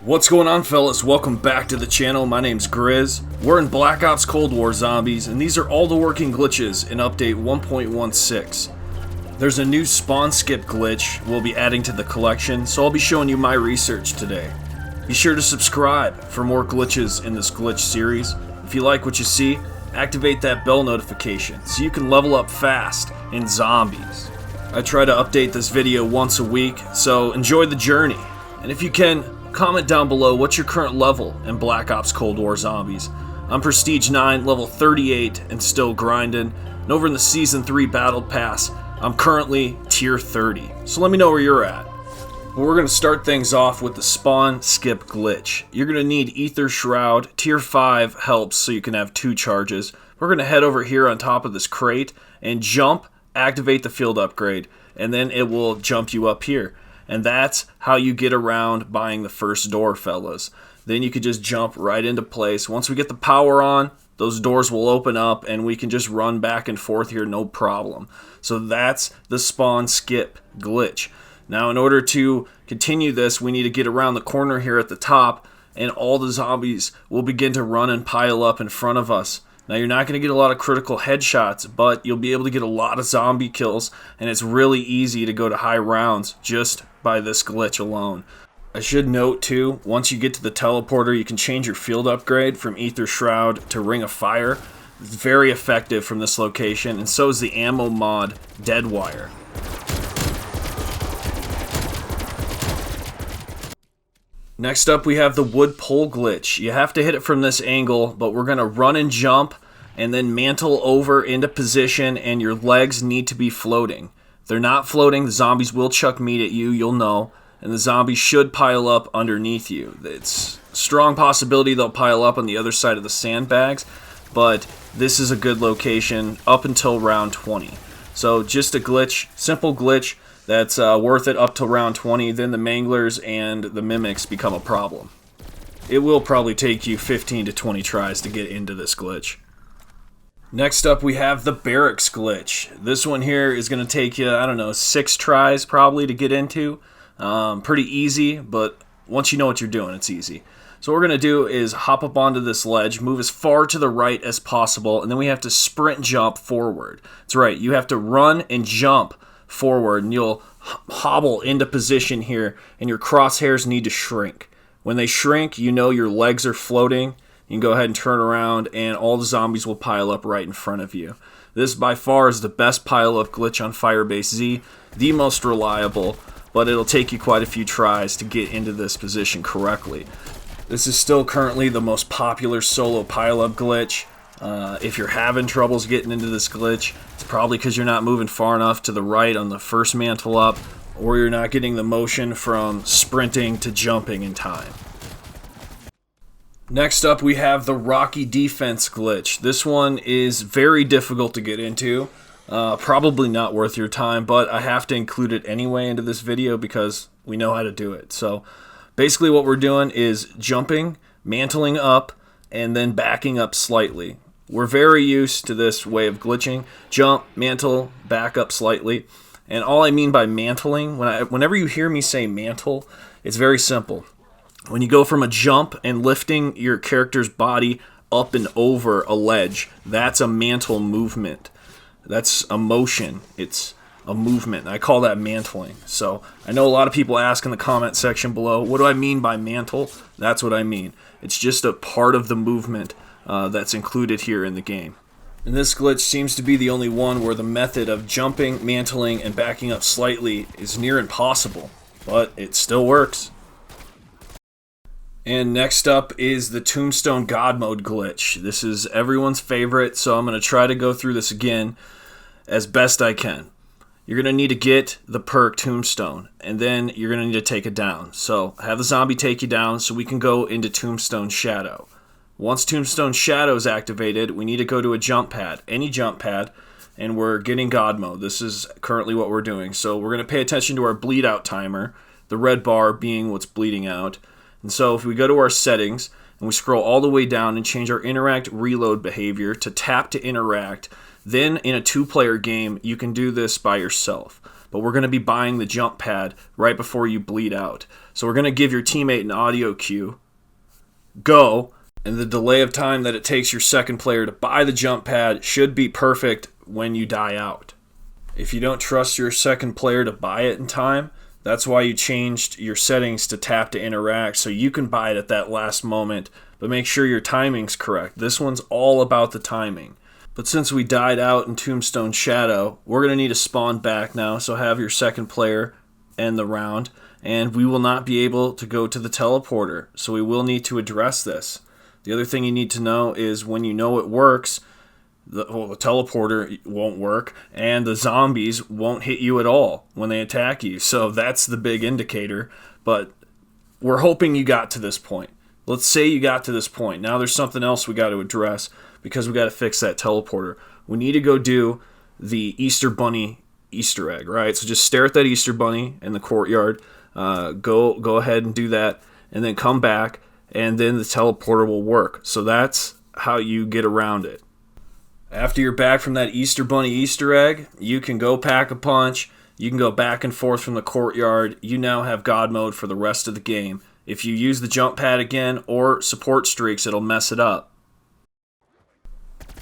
What's going on, fellas? Welcome back to the channel. My name's GRIZZ. We're in Black Ops Cold War Zombies, and these are all the working glitches in update 1.16. There's a new spawn skip glitch we'll be adding to the collection, so I'll be showing you my research today. Be sure to subscribe for more glitches in this glitch series. If you like what you see, activate that bell notification so you can level up fast in zombies. I try to update this video once a week, so enjoy the journey. And if you can, comment down below what's your current level in Black Ops Cold War Zombies. I'm Prestige 9, level 38, and still grinding. And over in the Season 3 Battle Pass, I'm currently tier 30. So let me know where you're at. But we're going to start things off with the spawn skip glitch. You're going to need Ether Shroud. Tier 5 helps so you can have 2 charges. We're going to head over here on top of this crate and jump, activate the field upgrade, and then it will jump you up here. And that's how you get around buying the first door, fellas. Then you could just jump right into place. Once we get the power on, those doors will open up and we can just run back and forth here, no problem. So that's the spawn skip glitch. Now, in order to continue this, we need to get around the corner here at the top, and all the zombies will begin to run and pile up in front of us. Now, you're not going to get a lot of critical headshots, but you'll be able to get a lot of zombie kills, and it's really easy to go to high rounds just by this glitch alone. I should note too, once you get to the teleporter, you can change your field upgrade from Ether Shroud to Ring of Fire. It's very effective from this location, and so is the ammo mod Deadwire. Next up, we have the wood pole glitch. You have to hit it from this angle, but we're going to run and jump and then mantle over into position, and your legs need to be floating. If they're not floating, the zombies will chuck meat at you, you'll know, and the zombies should pile up underneath you. It's a strong possibility they'll pile up on the other side of the sandbags, but this is a good location up until round 20. So just a glitch, simple glitch. That's worth it up to round 20, then the manglers and the mimics become a problem. It will probably take you 15 to 20 tries to get into this glitch. Next up, we have the Barracks glitch. This one here is going to take you, 6 tries probably to get into. Pretty easy, but once you know what you're doing, it's easy. So what we're going to do is hop up onto this ledge, move as far to the right as possible, and then we have to sprint jump forward. That's right, you have to run and jump forward, and you'll hobble into position here, and your crosshairs need to shrink. When they shrink, you know your legs are floating. You can go ahead and turn around, and all the zombies will pile up right in front of you. This by far is the best pile-up glitch on Firebase Z, the most reliable, but it'll take you quite a few tries to get into this position correctly. This is still currently the most popular solo pile-up glitch. If you're having troubles getting into this glitch, it's probably because you're not moving far enough to the right on the first mantle up, or you're not getting the motion from sprinting to jumping in time. Next up, we have the Rocky Defense glitch. This one is very difficult to get into. Probably not worth your time, but I have to include it anyway into this video because we know how to do it. So basically what we're doing is jumping, mantling up, and then backing up slightly. We're very used to this way of glitching. Jump, mantle, back up slightly. And all I mean by mantling, whenever you hear me say mantle, it's very simple. When you go from a jump and lifting your character's body up and over a ledge, that's a mantle movement. That's a motion. It's a movement. I call that mantling. So I know a lot of people ask in the comment section below, what do I mean by mantle? That's what I mean. It's just a part of the movement that's included here in the game. And this glitch seems to be the only one where the method of jumping, mantling, and backing up slightly is near impossible, but it still works. And next up is the Tombstone God Mode glitch. This is everyone's favorite, so I'm going to try to go through this again as best I can. You're going to need to get the perk Tombstone, and then you're going to need to take it down. So have the zombie take you down so we can go into Tombstone Shadow. Once Tombstone Shadow is activated, we need to go to a jump pad, any jump pad, and we're getting God Mode. This is currently what we're doing. So we're going to pay attention to our bleed out timer, the red bar being what's bleeding out. And so if we go to our settings and we scroll all the way down and change our interact reload behavior to tap to interact, then in a 2-player game, you can do this by yourself. but we're going to be buying the jump pad right before you bleed out. So we're going to give your teammate an audio cue, go, and the delay of time that it takes your second player to buy the jump pad should be perfect when you die out. If you don't trust your second player to buy it in time, that's why you changed your settings to tap to interact, so you can buy it at that last moment, but make sure your timing's correct. This one's all about the timing. But since we died out in Tombstone Shadow, we're going to need to spawn back now, so have your second player end the round, and we will not be able to go to the teleporter, so we will need to address this. The other thing you need to know is when you know it works, the teleporter won't work, and the zombies won't hit you at all when they attack you. So that's the big indicator, but we're hoping you got to this point. Let's say you got to this point. Now there's something else we got to address because we got to fix that teleporter. We need to go do the Easter Bunny Easter egg, right? So just stare at that Easter Bunny in the courtyard. Go ahead and do that, and then come back, and then the teleporter will work. So that's how you get around it. After you're back from that Easter Bunny Easter egg, you can go pack a punch. You can go back and forth from the courtyard. You now have God mode for the rest of the game. If you use the jump pad again or support streaks, it'll mess it up.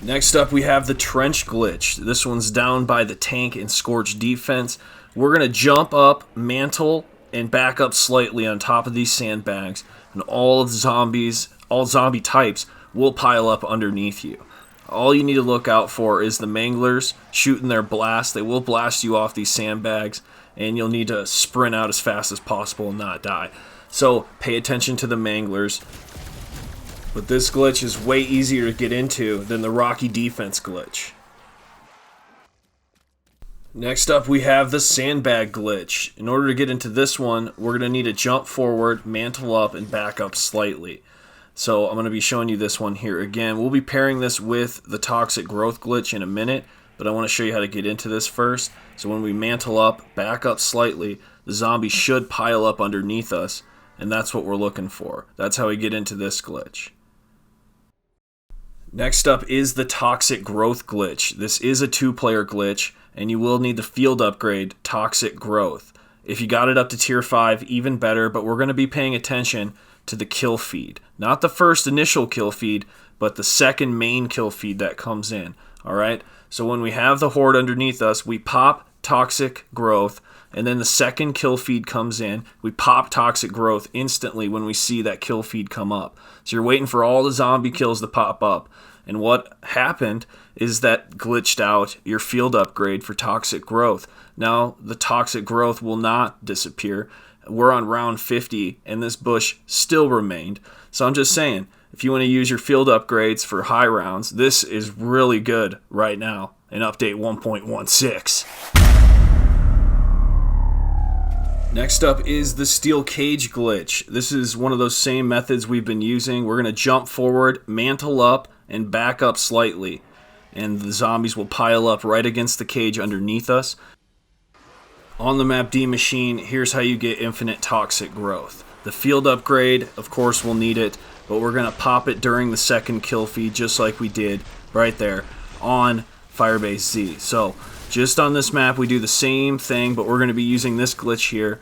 Next up, we have the trench glitch. This one's down by the tank and Scorch defense. We're going to jump up, mantle, and back up slightly on top of these sandbags, and all zombie types will pile up underneath you. All you need to look out for is the manglers shooting their blast. They will blast you off these sandbags, and you'll need to sprint out as fast as possible and not die. So pay attention to the manglers. But this glitch is way easier to get into than the Rocky defense glitch. Next up, we have the Sandbag glitch. In order to get into this one, we're going to need to jump forward, mantle up, and back up slightly. So I'm going to be showing you this one here again. We'll be pairing this with the Toxic Growth glitch in a minute, but I want to show you how to get into this first. So when we mantle up, back up slightly, the zombie should pile up underneath us, and that's what we're looking for. That's how we get into this glitch. Next up is the Toxic Growth glitch. This is a 2-player glitch, and you will need the field upgrade Toxic Growth. If you got it up to tier 5, even better, but we're going to be paying attention to the kill feed. Not the first initial kill feed, but the second main kill feed that comes in. Alright? So when we have the horde underneath us, we pop Toxic Growth, and then the second kill feed comes in. We pop Toxic Growth instantly when we see that kill feed come up. So you're waiting for all the zombie kills to pop up. And what happened is that glitched out your field upgrade for Toxic Growth. Now the Toxic Growth will not disappear. We're on round 50 and this bush still remained. So I'm just saying, if you want to use your field upgrades for high rounds, this is really good right now in update 1.16. Next up is the Steel Cage glitch. This is one of those same methods we've been using. We're going to jump forward, mantle up, and back up slightly. And the zombies will pile up right against the cage underneath us. On the map D Machine, here's how you get infinite Toxic Growth. The field upgrade, of course, we'll need it, but we're going to pop it during the second kill feed, just like we did right there on Firebase Z. So just on this map, we do the same thing, but we're going to be using this glitch here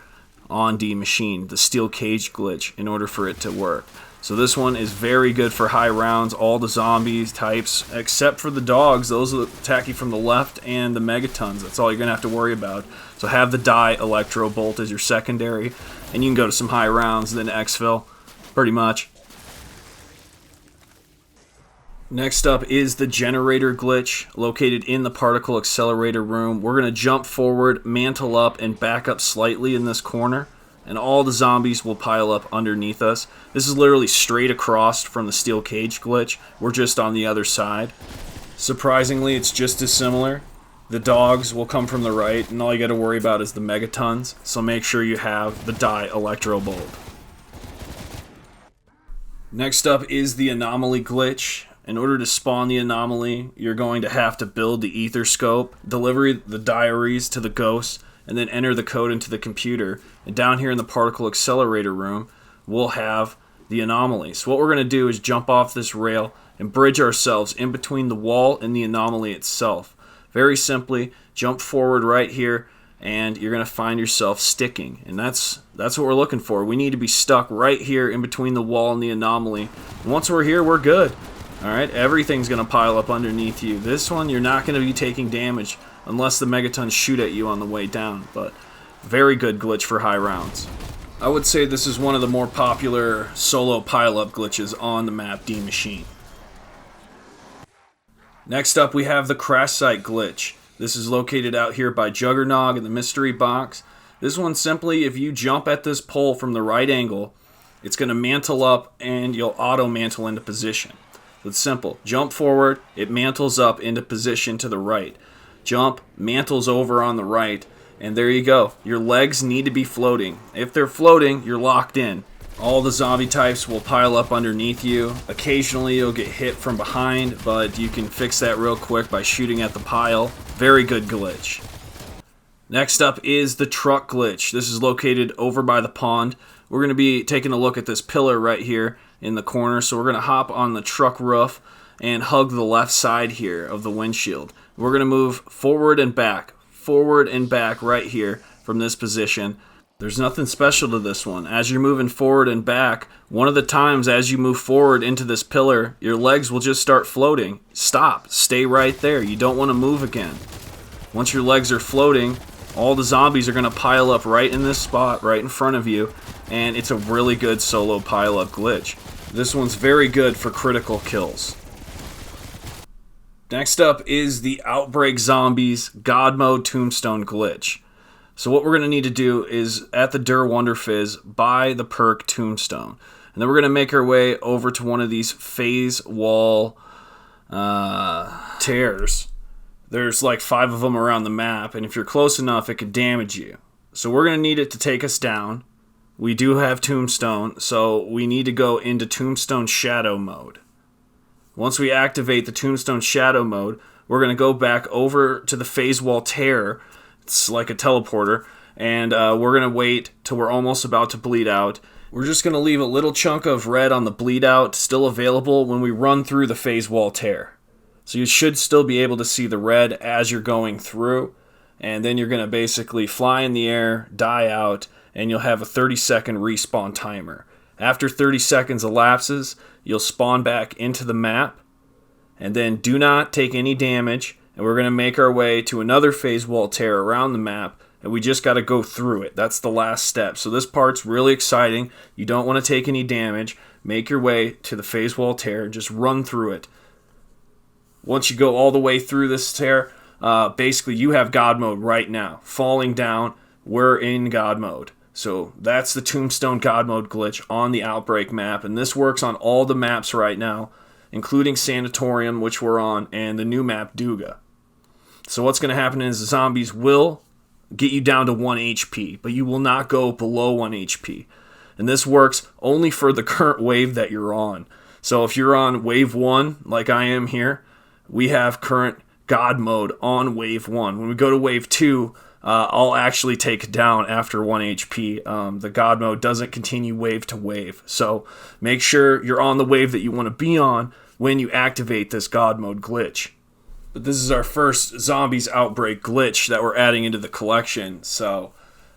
on D Machine, the Steel Cage glitch, in order for it to work. So this one is very good for high rounds, all the zombies types, except for the dogs. Those will attack you from the left, and the megatons. That's all you're going to have to worry about. So have the Die Electro Bolt as your secondary, and you can go to some high rounds, then exfil, pretty much. Next up is the Generator glitch, located in the Particle Accelerator room. We're going to jump forward, mantle up, and back up slightly in this corner, and all the zombies will pile up underneath us. This is literally straight across from the Steel Cage glitch. We're just on the other side. Surprisingly, it's just as similar. The dogs will come from the right, and all you got to worry about is the megatons, so make sure you have the Die Electro Bolt. Next up is the Anomaly glitch. In order to spawn the Anomaly, you're going to have to build the Ether Scope, deliver the diaries to the ghosts, and then enter the code into the computer. And down here in the Particle Accelerator room, we'll have the Anomaly. So what we're going to do is jump off this rail and bridge ourselves in between the wall and the Anomaly itself. Very simply, jump forward right here, and you're going to find yourself sticking. And that's what we're looking for. We need to be stuck right here in between the wall and the anomaly. And once we're here, we're good. Alright, everything's going to pile up underneath you. This one, you're not going to be taking damage unless the megatons shoot at you on the way down. But very good glitch for high rounds. I would say this is one of the more popular solo pile-up glitches on the map D Maschine. Next up, we have the crash site glitch. This is located out here by Juggernog in the mystery box. This one, simply, if you jump at this pole from the right angle, it's going to mantle up and you'll auto-mantle into position. It's simple. Jump forward, it mantles up into position to the right. Jump, mantles over on the right, and there you go. Your legs need to be floating. If they're floating, you're locked in. All the zombie types will pile up underneath you. Occasionally you'll get hit from behind, but you can fix that real quick by shooting at the pile. Very good glitch. Next up is the truck glitch. This is located over by the pond. We're going to be taking a look at this pillar right here in the corner. So we're going to hop on the truck roof and hug the left side here of the windshield. We're going to move forward and back right here from this position. There's nothing special to this one. As you're moving forward and back, one of the times as you move forward into this pillar, your legs will just start floating. Stop. Stay right there. You don't want to move again. Once your legs are floating, all the zombies are going to pile up right in this spot, right in front of you, and it's a really good solo pile-up glitch. This one's very good for critical kills. Next up is the Outbreak Zombies God Mode Tombstone glitch. So what we're going to need to do is, at the Der Wonderfizz, buy the perk Tombstone. And then we're going to make our way over to one of these phase wall tears. There's like 5 of them around the map, and if you're close enough, it could damage you. So we're going to need it to take us down. We do have Tombstone, so we need to go into Tombstone Shadow mode. Once we activate the Tombstone Shadow mode, we're going to go back over to the phase wall tear. It's like a teleporter, and we're going to wait till we're almost about to bleed out. We're just going to leave a little chunk of red on the bleed out still available when we run through the phase wall tear. So you should still be able to see the red as you're going through, and then you're going to basically fly in the air, die out, and you'll have a 30-second respawn timer. After 30 seconds elapses, you'll spawn back into the map, and then do not take any damage. And we're going to make our way to another phase wall tear around the map, and we just got to go through it. That's the last step. So this part's really exciting. You don't want to take any damage. Make your way to the phase wall tear and just run through it. Once you go all the way through this tear, basically you have God mode right now. Falling down, we're in God mode. So that's the Tombstone God mode glitch on the Outbreak map, and this works on all the maps right now, including Sanatorium, which we're on, and the new map, Duga. So what's going to happen is the zombies will get you down to 1 HP, but you will not go below 1 HP. And this works only for the current wave that you're on. So if you're on wave 1, like I am here, we have current God mode on wave 1. When we go to wave 2, I'll actually take it down after 1 HP. The God mode doesn't continue wave to wave. So make sure you're on the wave that you want to be on when you activate this God mode glitch. But this is our first Zombies Outbreak glitch that we're adding into the collection. So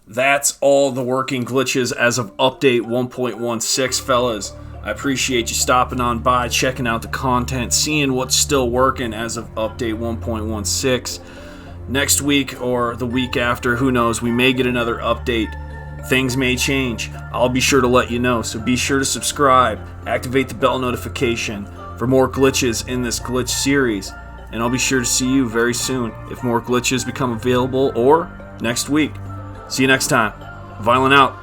that's all the working glitches as of update 1.16, fellas. I appreciate you stopping on by, checking out the content, seeing what's still working as of update 1.16. Next week or the week after, who knows, we may get another update. Things may change. I'll be sure to let you know, so be sure to subscribe, activate the bell notification for more glitches in this glitch series. And I'll be sure to see you very soon if more glitches become available, or next week. See you next time. Viollent out.